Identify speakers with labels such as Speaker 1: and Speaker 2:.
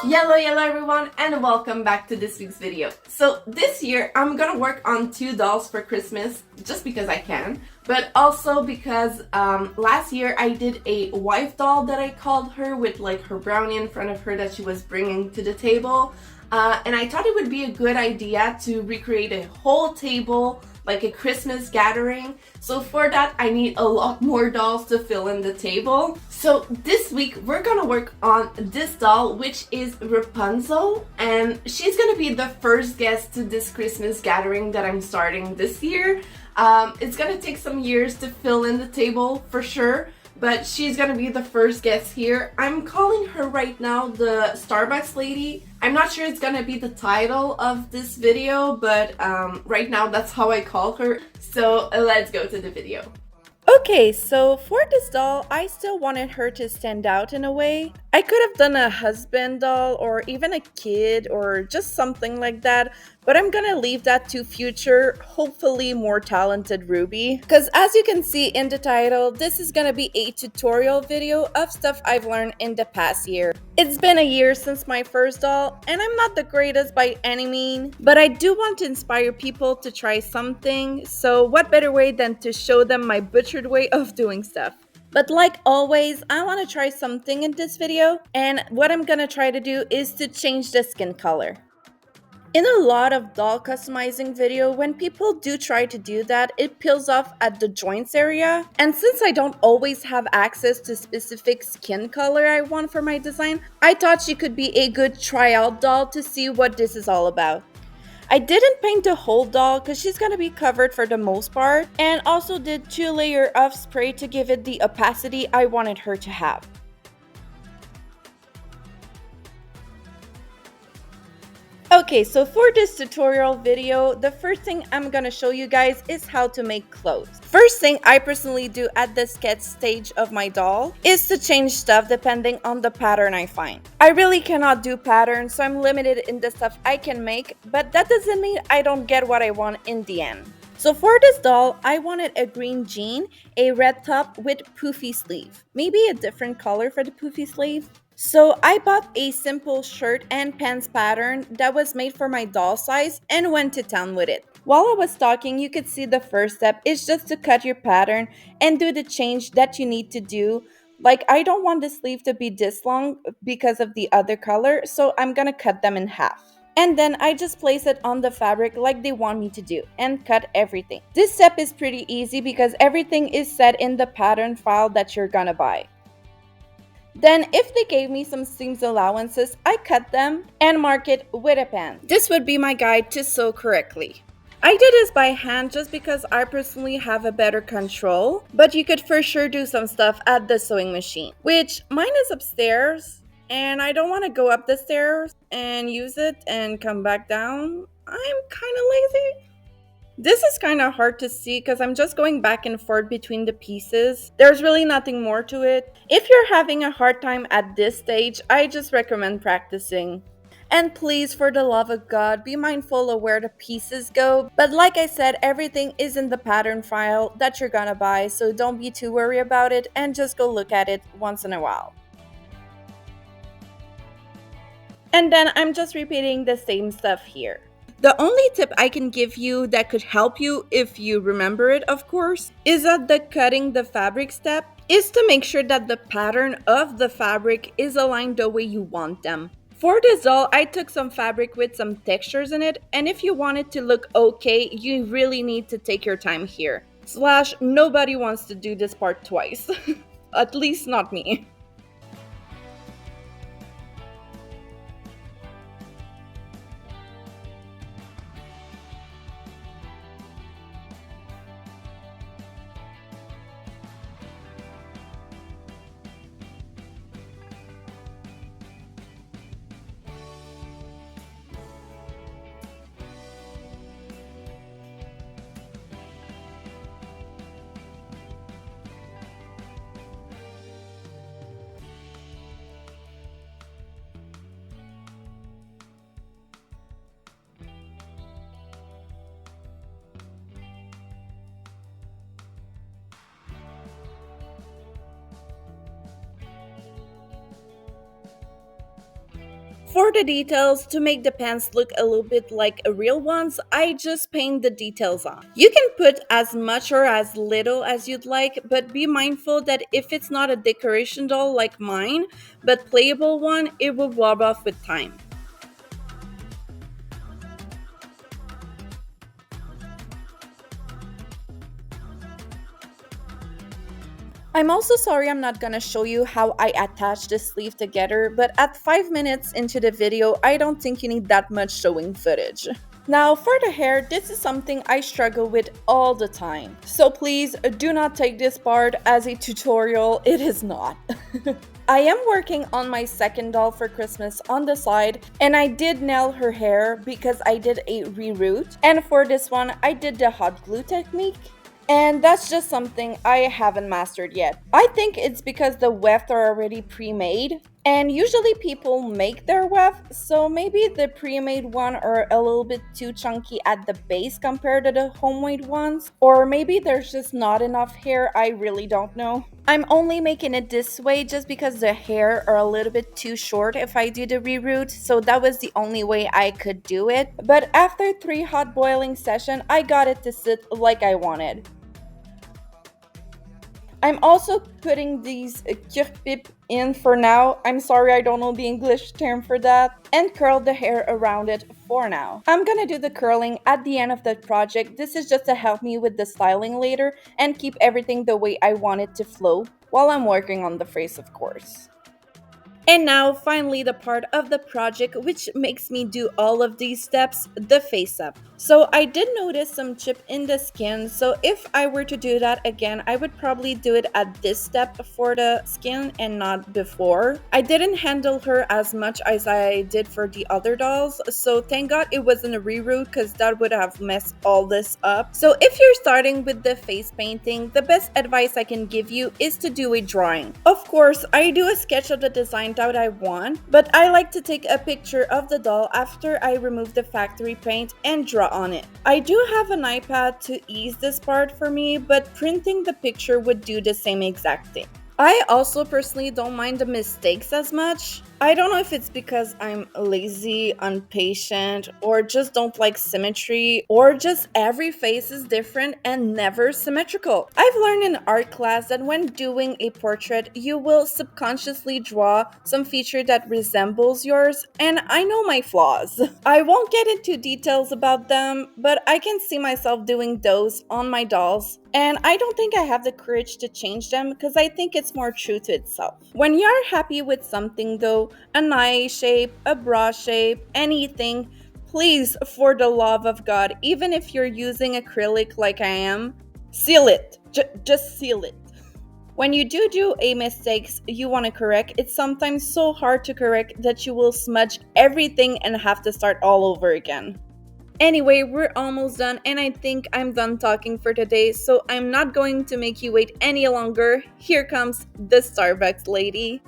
Speaker 1: Yellow everyone, and welcome back to this week's video. So this year I'm gonna work on 2 dolls for Christmas just because I can, but also because last year I did a wife doll that I called her with like her brownie in front of her that she was bringing to the table, and I thought it would be a good idea to recreate a whole table like a Christmas gathering. So for that, I need a lot more dolls to fill in the table. So this week, we're gonna work on this doll, which is Rapunzel, and she's gonna be the first guest to this Christmas gathering that I'm starting this year. It's gonna take some years to fill in the table for sure, but she's gonna be the first guest here. I'm calling her right now the Starbucks lady. I'm not sure it's gonna be the title of this video, but right now that's how I call her. So let's go to the video.
Speaker 2: Okay, so for this doll, I still wanted her to stand out in a way. I could have done a husband doll or even a kid or just something like that, but I'm gonna leave that to future, hopefully more talented Ruby. Because as you can see in the title, this is gonna be a tutorial video of stuff I've learned in the past year. It's been a year since my first doll, and I'm not the greatest by any means, but I do want to inspire people to try something, so what better way than to show them my butchered way of doing stuff. But like always, I want to try something in this video, and what I'm gonna try to do is to change the skin color. In a lot of doll customizing video, when people do try to do that, it peels off at the joints area. And since I don't always have access to specific skin color I want for my design, I thought she could be a good tryout doll to see what this is all about. I didn't paint the whole doll because she's gonna be covered for the most part, and also did 2 layers of spray to give it the opacity I wanted her to have. Okay, so for this tutorial video, the first thing I'm gonna show you guys is how to make clothes. First thing I personally do at the sketch stage of my doll is to change stuff depending on the pattern I find. I really cannot do patterns, so I'm limited in the stuff I can make, but that doesn't mean I don't get what I want in the end. So for this doll, I wanted a green jean, a red top with poofy sleeve. Maybe a different color for the poofy sleeve. So I bought a simple shirt and pants pattern that was made for my doll size and went to town with it. While I was talking, you could see the first step is just to cut your pattern and do the change that you need to do. Like, I don't want the sleeve to be this long because of the other color, so I'm gonna cut them in half. And then I just place it on the fabric like they want me to do and cut everything. This step is pretty easy because everything is set in the pattern file that you're gonna buy. Then if they gave me some seams allowances, I cut them and mark it with a pen. This would be my guide to sew correctly. I did this by hand just because I personally have a better control, but you could for sure do some stuff at the sewing machine, which mine is upstairs and I don't want to go up the stairs and use it and come back down. I'm kind of lazy. This is kind of hard to see because I'm just going back and forth between the pieces. There's really nothing more to it. If you're having a hard time at this stage, I just recommend practicing. And please, for the love of God, be mindful of where the pieces go. But like I said, everything is in the pattern file that you're gonna buy, so don't be too worried about it and just go look at it once in a while. And then I'm just repeating the same stuff here. The only tip I can give you that could help you, if you remember it of course, is that the cutting the fabric step is to make sure that the pattern of the fabric is aligned the way you want them. For this doll, I took some fabric with some textures in it, and if you want it to look okay, you really need to take your time here. Slash, nobody wants to do this part twice. At least not me. For the details, to make the pants look a little bit like real ones, I just paint the details on. You can put as much or as little as you'd like, but be mindful that if it's not a decoration doll like mine, but playable one, it will rub off with time. I'm also sorry I'm not gonna show you how I attach the sleeve together, but at 5 minutes into the video, I don't think you need that much showing footage. Now for the hair, this is something I struggle with all the time. So please do not take this part as a tutorial, it is not. I am working on my second doll for Christmas on the side, and I did nail her hair because I did a reroute. And for this one, I did the hot glue technique. And that's just something I haven't mastered yet. I think it's because the wefts are already pre-made, and usually people make their weft, so maybe the pre-made one are a little bit too chunky at the base compared to the homemade ones, or maybe there's just not enough hair, I really don't know. I'm only making it this way just because the hair are a little bit too short if I do the reroute, so that was the only way I could do it. But after 3 hot boiling sessions, I got it to sit like I wanted. I'm also putting these kirpip in for now. I'm sorry I don't know the English term for that. And curl the hair around it for now. I'm gonna do the curling at the end of the project. This is just to help me with the styling later and keep everything the way I want it to flow while I'm working on the face, of course. And now, finally, the part of the project which makes me do all of these steps, the face up. So I did notice some chip in the skin, so if I were to do that again, I would probably do it at this step for the skin and not before. I didn't handle her as much as I did for the other dolls, so thank God it wasn't a reroute because that would have messed all this up. So if you're starting with the face painting, the best advice I can give you is to do a drawing. Of course, I do a sketch of the design that I want, but I like to take a picture of the doll after I remove the factory paint and draw on it. I do have an iPad to ease this part for me, but printing the picture would do the same exact thing. I also personally don't mind the mistakes as much. I don't know if it's because I'm lazy, impatient, or just don't like symmetry, or just every face is different and never symmetrical. I've learned in art class that when doing a portrait, you will subconsciously draw some feature that resembles yours, and I know my flaws. I won't get into details about them, but I can see myself doing those on my dolls, and I don't think I have the courage to change them because I think it's more true to itself. When you're happy with something though, an eye shape, a bra shape, anything, please, for the love of God, even if you're using acrylic like I am, seal it. Just seal it. When you do a mistakes you want to correct, it's sometimes so hard to correct that you will smudge everything and have to start all over again. Anyway, we're almost done, and I think I'm done talking for today, so I'm not going to make you wait any longer. Here comes the Starbucks lady.